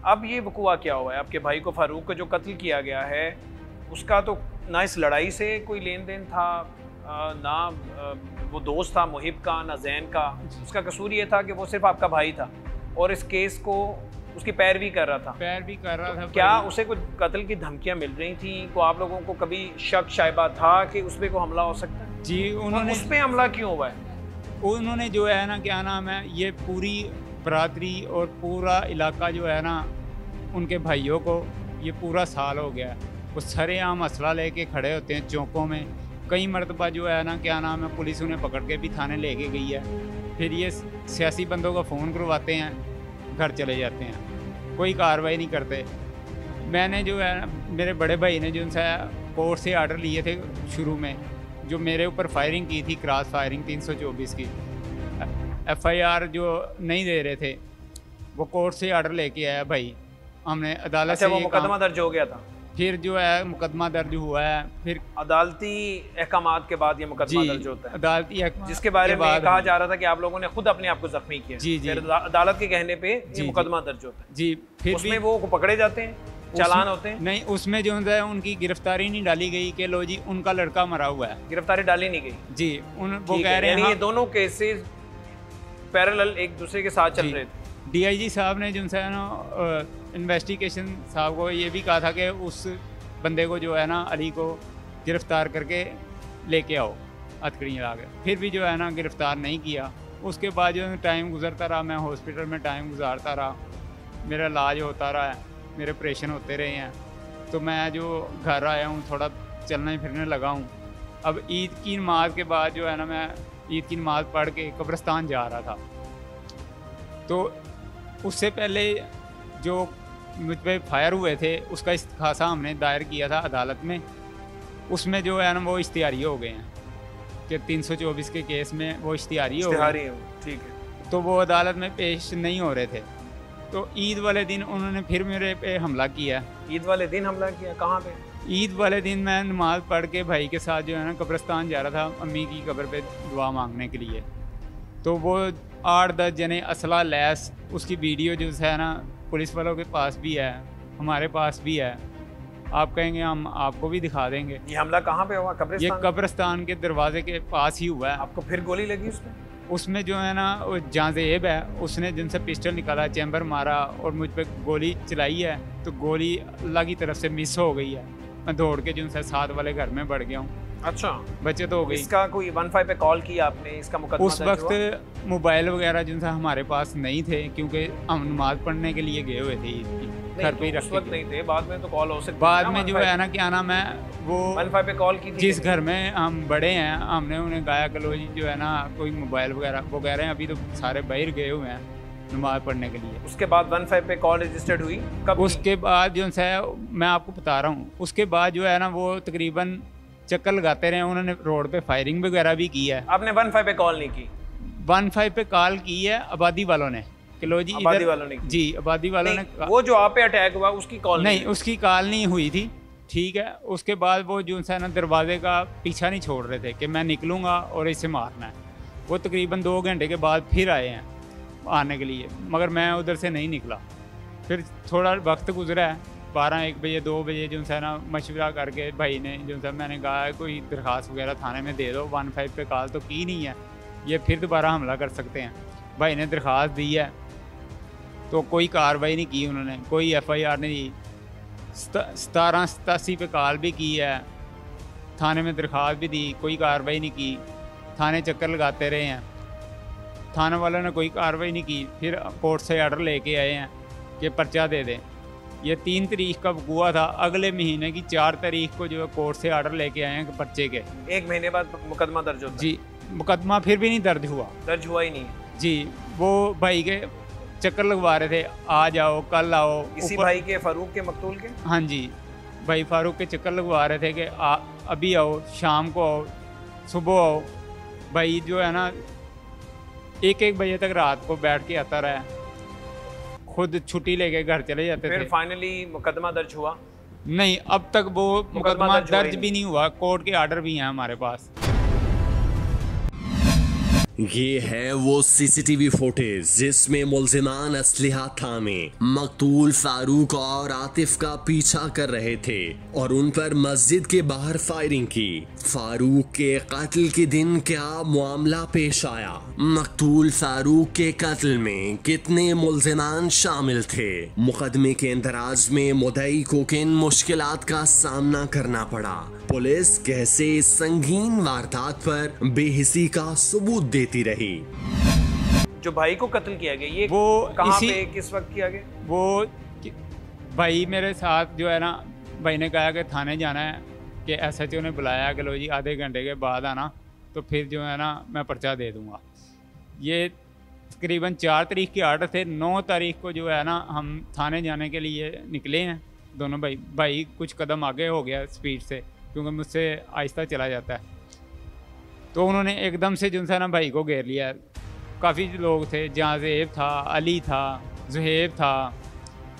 अब ये वक़ुआ क्या हुआ है? आपके भाई को, फारूक को जो कत्ल किया गया है, उसका तो ना इस लड़ाई से कोई लेन देन था, ना वो दोस्त था मुहिब का, ना जैन का। उसका कसूर ये था कि वो सिर्फ आपका भाई था और इस केस को उसकी पैरवी कर रहा था। तो क्या उसे कुछ कत्ल की धमकियां मिल रही थी? को आप लोगों को कभी शक शायबा था कि उस पर कोई हमला हो सकता है? जी, उन्होंने उस पर हमला क्यों हुआ है? उन्होंने जो है ना, क्या नाम है, ये पूरी बरादरी और पूरा इलाका जो है ना, उनके भाइयों को ये पूरा साल हो गया वो सरेआम असला लेके खड़े होते हैं चौकों में। कई मरतबा जो है ना, क्या नाम है, पुलिस उन्हें पकड़ के भी थाने लेके गई है। फिर ये सियासी बंदों का फ़ोन करवाते हैं, घर चले जाते हैं, कोई कार्रवाई नहीं करते। मैंने जो है ना, मेरे बड़े भाई ने जो उनसे कोर्ट से आर्डर लिए थे शुरू में, जो मेरे ऊपर फायरिंग की थी, क्रॉस फायरिंग 324 की, FIR जो नहीं दे रहे थे, वो कोर्ट से आर्डर लेके आया भाई। हमने अदालत से, वो मुकदमा दर्ज हो गया था। फिर जो है मुकदमा दर्ज हुआ है, फिर अदालती अहकामात के बाद ये मुकदमा दर्ज होता है। अदालती जिसके बारे में कहा जा रहा था कि आप लोगों ने खुद अपने आप को जख्मी किया। जी जी, अदालत के कहने पे ये मुकदमा दर्ज होता है। जी, फिर उसमें वो पकड़े जाते हैं, चालान होते हैं? नहीं, उसमें जो है उनकी गिरफ्तारी नहीं डाली गई कि लो जी उनका लड़का मरा हुआ है। गिरफ्तारी डाली नहीं गई जी। वो कह रहे हैं ये दोनों केसेस पैरेलल एक दूसरे के साथ चल रहे थे। DIG साहब ने जो है ना, इन्वेस्टिगेशन साहब को ये भी कहा था कि उस बंदे को जो है ना, अली को गिरफ्तार करके लेके आओ हथकड़ी ला के। फिर भी जो है ना गिरफ्तार नहीं किया। उसके बाद जो टाइम गुजरता रहा, मैं हॉस्पिटल में टाइम गुजारता रहा, मेरा इलाज होता रहा है, मेरे ऑपरेशन होते रहे हैं। तो मैं जो घर आया हूँ, थोड़ा चलने फिरने लगा हूँ। अब ईद की नमाज के बाद जो है ना, मैं ईद की नमाज़ पढ़ के कब्रिस्तान जा रहा था। तो उससे पहले जो मुझ पे फायर हुए थे उसका इस्तिखासा हमने दायर किया था अदालत में। उसमें जो है ना वो इश्तिहारी हो गए हैं कि 324 के केस में वो इश्तिहारी हो गए, ठीक है। तो वो अदालत में पेश नहीं हो रहे थे। तो ईद वाले दिन उन्होंने फिर मेरे पे हमला किया। ईद वाले दिन हमला किया? कहाँ पे? ईद वाले दिन मैं नमाज़ पढ़ के भाई के साथ जो है ना कब्रिस्तान जा रहा था अम्मी की कब्र पे दुआ मांगने के लिए। तो वो 8-10 जने असला लैस, उसकी वीडियो जो है ना पुलिस वालों के पास भी है, हमारे पास भी है। आप कहेंगे हम आपको भी दिखा देंगे। ये हमला कहाँ पे हुआ? ये कब्रिस्तान के दरवाजे के पास ही हुआ है। आपको फिर गोली लगी उसमें? उसमें जो है ना वो जाज़ेब है, उसने जिनसे पिस्टल निकाला, चैम्बर मारा और मुझ पे गोली चलाई है। तो गोली अल्लाह की तरफ से मिस हो गई है। मैं दौड़ के जिनसे साथ वाले घर में बढ़ गया हूँ। अच्छा, बचत हो गई। इसका कोई 15 पे कॉल किया आपने? इसका मुकदमा उस वक्त मोबाइल वगैरह जिनसे हमारे पास नहीं थे, क्योंकि हम नमाज पढ़ने के लिए गए हुए थे ईद की, घर पे ही रख के। नहीं थे, बाद में तो कॉल हो सकती है। बाद में जो है ना क्या नाम है वो 15 पे कॉल की थी। जिस घर में हम बड़े हैं हमने उन्हें कहा कि लो जी जो है ना कोई मोबाइल वगैरह, वो कह रहे हैं अभी तो सारे बाहर गए हुए हैं नमाज पढ़ने के लिए। उसके बाद 15 पे कॉल रजिस्टर्ड हुई कब? उसके बाद जो है मैं आपको बता रहा हूँ, उसके बाद जो है ना वो तकरीबन चक्कर लगाते रहे। उन्होंने रोड पे फायरिंग वगैरह भी की है। आपने 15 पे कॉल नहीं की? 15 पे कॉल की है आबादी वालों ने कि लो जी आबादी वालों ने की। जी आबादी वालों ने। वो जो आप पे अटैक हुआ उसकी कॉल नहीं, उसकी कॉल नहीं हुई थी, ठीक है। उसके बाद वो जो है ना दरवाजे का पीछा नहीं छोड़ रहे थे कि मैं निकलूँगा और इसे मारना है। वो तकरीबन 2 घंटे के बाद फिर आए हैं आने के लिए, मगर मैं उधर से नहीं निकला। फिर थोड़ा वक्त गुजरा है, 12-1 बजे 2 बजे जो है ना मशवरा करके भाई ने जो है मैंने कहा कोई दरख्वास्त वगैरह थाने में दे दो। 15 पे कॉल तो की नहीं है, ये फिर दोबारा हमला कर सकते हैं। भाई ने दरख्वास्त दी है तो कोई कार्रवाई नहीं की उन्होंने, कोई FIR नहीं दी। 1787 पे कॉल भी की है, थाने में दरख्वास्त भी दी, कोई कार्रवाई नहीं की। थाने चक्कर लगाते रहे हैं, थाने वालों ने कोई कार्रवाई नहीं की। फिर कोर्ट से ऑर्डर लेके आए हैं कि पर्चा दे दें। ये 3 तारीख का हुआ था, अगले महीने की 4 तारीख को जो है कोर्ट से ऑर्डर लेके आए हैं पर्चे के। 1 महीने बाद मुकदमा दर्ज होता है? जी, मुकदमा फिर भी नहीं दर्ज हुआ ही नहीं। जी, वो भाई के चक्कर लगवा रहे थे, आ जाओ कल आओ। इसी भाई के, फारूक के, मकतूल के? हाँ जी, भाई फारूक के चक्कर लगवा रहे थे कि अभी आओ, शाम को आओ, सुबह आओ। भाई जो है ना 1-1 बजे तक रात को बैठ के आता रहा, खुद छुट्टी लेके घर चले जाते थे। फिर फाइनली मुकदमा दर्ज हुआ? नहीं, अब तक वो मुकदमा दर्ज भी नहीं हुआ। कोर्ट के ऑर्डर भी हैं हमारे पास। ये है वो CCTV फुटेज जिसमें मुल्जिमान असलिहा थामे मकतूल फारूक और आतिफ का पीछा कर रहे थे और उन पर मस्जिद के बाहर फायरिंग की। फारूक के कत्ल के दिन क्या मामला पेश आया? मकतूल फारूक के कत्ल में कितने मुल्जिमान शामिल थे? मुकदमे के इंदराज में मुद्दई को किन मुश्किलात का सामना करना पड़ा? पुलिस कैसे संगीन वारदात पर बेहिसी का सबूत देती रही? जो भाई को कत्ल किया गया ये वो कहाँ पे किस वक्त किया गया? वो भाई मेरे साथ जो है ना, भाई ने कहा कि थाने जाना है, कि SHO ने बुलाया कि लो जी आधे घंटे के बाद आना, तो फिर जो है ना मैं पर्चा दे दूँगा। ये तकरीबन 4 तारीख के ऑर्डर थे। 9 तारीख को जो है ना हम थाने जाने के लिए निकले हैं दोनों भाई। भाई कुछ कदम आगे हो गया स्पीड से, क्योंकि मुझसे आहिस्ता चला जाता है। तो उन्होंने एकदम से जो है ना भाई को घेर लिया। काफ़ी लोग थे, जाज़ेब था, अली था, जुहेब था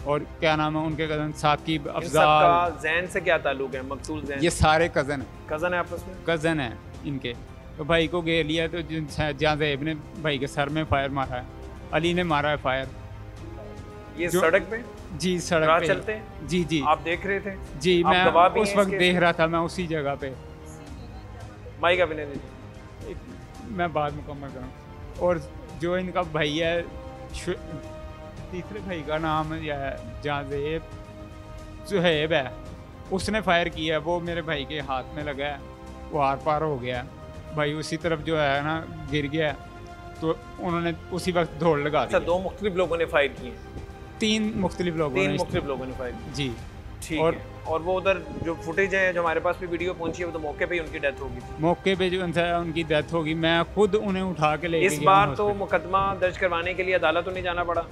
और क्या नाम है उनके कज़न साकिब, अफजाल। जैन से क्या ताल्लुक है? मकतूल जैन? ये सारे कज़न हैं। कज़न है आपस में? कज़न है इनके। तो भाई को घेर लिया तो जाज़ेब ने भाई के सर में फायर मारा है, अली ने मारा है फायर। ये सड़क पे? जी, सड़क पे चलते हैं? जी जी। आप देख रहे थे? जी, मैं उस वक्त देख रहा था, मैं उसी जगह पे। माइक अभी नहीं दीजिए, मैं बाद मुकम्मल करूँ। और जो इनका भाई है, तीसरे भाई का नाम है जाज़ेब, सुहेब है, उसने फायर किया। वो मेरे भाई के हाथ में लगा है, वो आर पार हो गया। भाई उसी तरफ जो है ना गिर गया, तो उन्होंने उसी वक्त दौड़ लगा दी। 2 मुख्तलिफ लोगों ने फायर किए? 3 मुख्तलिफ लोगों ने फायर किए। जी, ठीक है। और वो उधर जो फुटेज है, जो हमारे पास भी वीडियो पहुंची है, वो तो मौके पे ही उनकी डेथ होगी। मौके पे जो उनकी डेथ होगी, मैं खुद उन्हें उठा के ले इस बार तो मुकदमा दर्ज करवाने के लिए अदालत नहीं जाना पड़ा?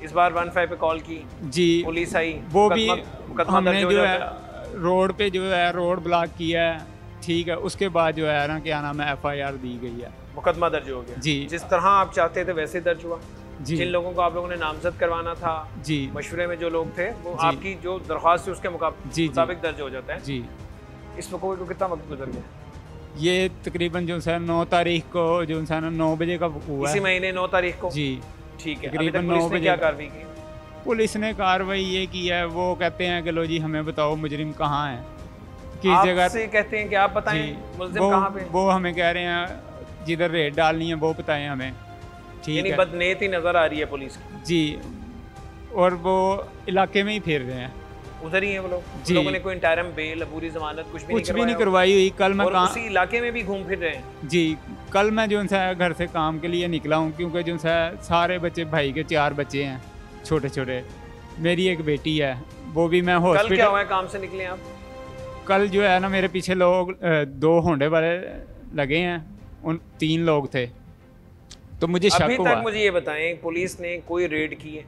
इस बार 15 पे कॉल की जी, पुलिस आई, वो भी मुकदमा हमने दर्ज हो जो जाता है रोड पे जो है रोड ब्लॉक किया है, ठीक है, उसके बाद जो है ना क्या नाम है FIR दी गई है, मुकदमा दर्ज हो गया। जी। जिस तरह आप चाहते थे वैसे दर्ज हुआ। जी जिन लोगों को आप लोगों ने नामजद करवाना था, जी मशवरे में जो लोग थे, वो जी। आपकी जो दरख्वास्त थी उसके जी। मुताबिक दर्ज हो जाता है। जी। इस वक्त को कितना वक्त गुजर गया? ये तकरीबन जो है 9 तारीख को जो है ना 9 बजे का हुआ इसी है महीने 9 तारीख को। जी। ठीक है, अभी तकरीबन तक पुलिस 9 ने बजे क्या कार्रवाई की? पुलिस ने कार्रवाई ये की है, वो कहते हैं कि लो जी हमें बताओ मुजरिम कहाँ है, किस जगह। आपसे कहते हैं कि आप बताएं मुल्जिम कहाँ पे? वो हमें कह रहे हैं जिधर रेड डालनी है वो बताएं हमें, ठीक यानी है बदनीयती नजर आ रही है पुलिस की। जी, और वो इलाके में ही फिर रहे हैं, उधर ही है वो लोग। जी। लोगों ने कोई इंटरम बेल, अबूरी जमानत कुछ भी नहीं करवाई हुई। कल मैं और उसी इलाके में भी घूम फिर रहे हैं। जी, कल मैं जो है घर से काम के लिए निकला हूँ, क्योंकि जो है सारे बच्चे, भाई के 4 बच्चे हैं छोटे छोटे, मेरी एक बेटी है, वो भी मैं कल क्या हॉस्पिटल। हुआ है, काम से निकले आप? कल जो है ना मेरे पीछे लोग 2 होंडे वाले लगे हैं, उन 3 लोग थे, तो मुझे शक अभी हुआ। तक मुझे ये बताएं, पुलिस ने कोई रेड की है?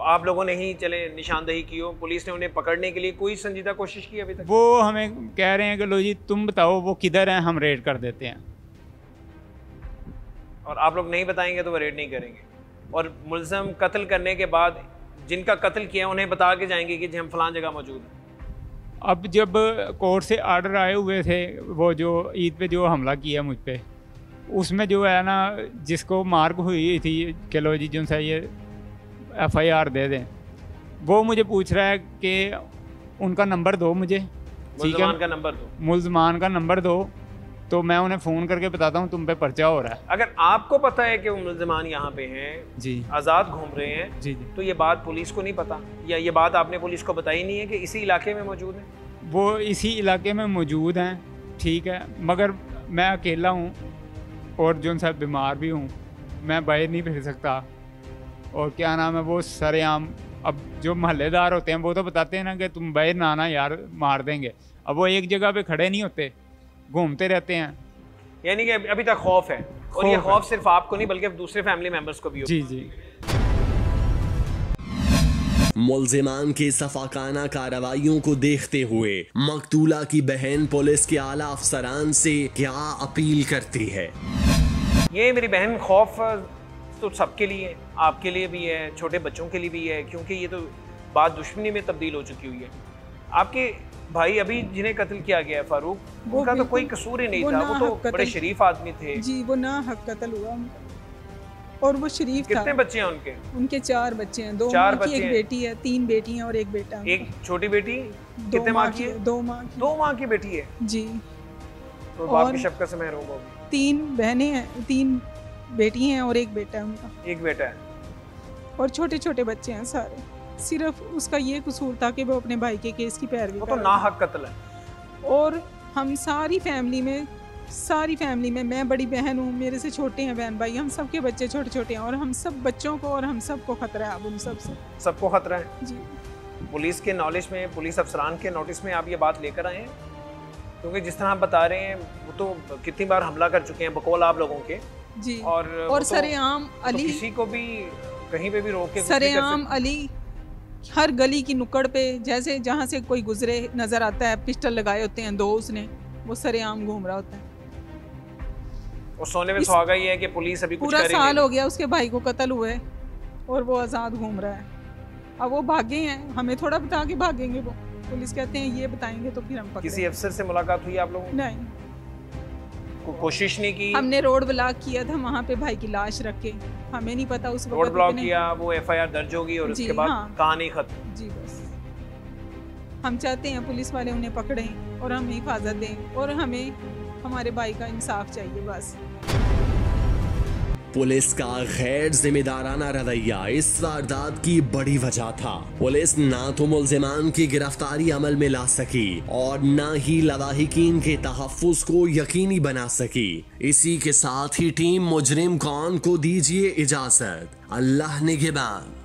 आप लोगों ने ही चले निशानदेही की हो, पुलिस ने उन्हें पकड़ने के लिए कोई संजीदा कोशिश की अभी तक? वो हमें कह रहे हैं कि लो जी तुम बताओ वो किधर हैं, हम रेड कर देते हैं। और आप लोग नहीं बताएंगे तो वो रेड नहीं करेंगे। और मुल्ज़म कत्ल करने के बाद जिनका कत्ल किया उन्हें बता के जाएंगे कि जी हम फलां जगह मौजूद हैं। अब जब कोर्ट से आर्डर आए हुए थे, वो जो ईद पे जो हमला किया मुझ पे, उसमें जो है ना जिसको मार्क हुई थी कि लो जी जो है ये FIR दे दें, वो मुझे पूछ रहा है कि उनका नंबर दो मुझे, ठीक है, मुल्ज़मान का नंबर दो। मुल्ज़मान का नंबर दो, तो मैं उन्हें फ़ोन करके बताता हूँ तुम पे पर्चा हो रहा है। अगर आपको पता है कि वो मुल्ज़मान यहाँ पे हैं, जी, आज़ाद घूम रहे हैं, जी जी, तो ये बात पुलिस को नहीं पता, या ये बात आपने पुलिस को बताई नहीं है कि इसी इलाके में मौजूद है? वो इसी इलाके में मौजूद हैं, ठीक है, मगर मैं अकेला हूँ और जो है बीमार भी हूँ, मैं बाहर नहीं फिर सकता। और क्या नाम है, वो सरेआम, अब जो महल्लेदार होते हैं वो तो बताते हैं ना कि तुम बाहर ना आना यार, मार देंगे। अब वो एक जगह पे खड़े नहीं होते, घूमते रहते हैं। यानी कि अभी तक खौफ है, और ये खौफ खौफ सिर्फ आपको नहीं बल्कि दूसरे फैमिली मेंबर्स को भी हो। जी जी। मुल्जिमान की सफाकाना कार्रवाइयों को देखते हुए मकतूला की बहन पुलिस के आला अफसरान से क्या अपील करती है? ये मेरी बहन, खौफ तो सबके लिए है, आपके लिए भी है, छोटे बच्चों के लिए भी है, क्योंकि ये तो बात दुश्मनी में तब्दील हो चुकी हुई है। आपके भाई अभी जिन्हें कत्ल किया गया है फारूक, उनका तो कोई कसूर ही नहीं था, वो तो बड़े शरीफ आदमी थे। जी, वो ना हक कत्ल हुआ उनका, और वो शरीफ था। कितने बच्चे हैं उनके? उनके 4 बच्चे हैं, 2 4 माँ की, बच्चे एक हैं। बेटी है, 3 बेटियां और एक बेटा। एक छोटी बेटी, 2 कितने माँ की है? 2 माँ की। 2 माँ की बेटी है, जी, तो बाप और की शफ़क़त से महरूम होगी। 3 बहनें हैं, 3 बेटी हैं और एक बेटा है उनका, एक बेटा है, और छोटे छोटे बच्चे हैं सारे। सिर्फ उसका ये कसूर था कि वो अपने भाई के केस की पैरवी वो कर तो रहा नाहक कत्ल है। था। और हम सारी फैमिली में मैं बड़ी बहन हूँ, मेरे से छोटे हैं बहन भाई, हम सबके बच्चे छोटे छोटे हैं, और हम सब बच्चों को और हम सबको खतरा है अब उन सब से। सबको खतरा है। जी, पुलिस के नॉलेज में, पुलिस अफसरान के नोटिस में आप ये बात लेकर आए हैं? क्योंकि जिस तरह आप बता रहे हैं, वो तो कितनी बार हमला कर चुके हैं बकौल आप लोगों के। जी, और सरेआम अली, किसी को भी कहीं पे भी रोक के सरेआम अली हर गली की नुक्कड़ पे, जैसे जहाँ से कोई गुजरे नजर आता है, पिस्टल लगाए होते हैं 2 उसने, वो सरेआम घूम रहा होता है। और सोने में सुहागा ये है कि पुलिस अभी कुछ पूरा करेगी। साल हो गया उसके भाई को कत्ल हुए और वो आज़ाद घूम रहा है। अब वो भागे हैं, हमें थोड़ा बता के भागेंगे वो। पुलिस कहते हैं ये बताएंगे तो फिर हम पकड़ेंगे। किसी अफसर से मुलाकात हुई आप लोगों ने? नहीं, कोशिश नहीं की? हमने रोड ब्लॉक किया था वहाँ पे भाई की लाश रख के, हमें नहीं पता उस वक्त रोड ब्लॉक इतने- किया, वो FIR दर्ज होगी और जी, उसके बाद हाँ। कहानी खत्म। जी, बस हम चाहते हैं पुलिस वाले उन्हें पकड़ें और हमें हिफाजत दें, और हमें हमारे भाई का इंसाफ चाहिए बस। पुलिस का गैर जिम्मेदाराना रवैया इस वारदात की बड़ी वजह था। पुलिस ना तो मुल्जिमान की गिरफ्तारी अमल में ला सकी और न ही लवाहिकीन के तहफ्फुज को यकीनी बना सकी। इसी के साथ ही टीम मुजरिम कौन को दीजिए इजाजत। अल्लाह निगहबान।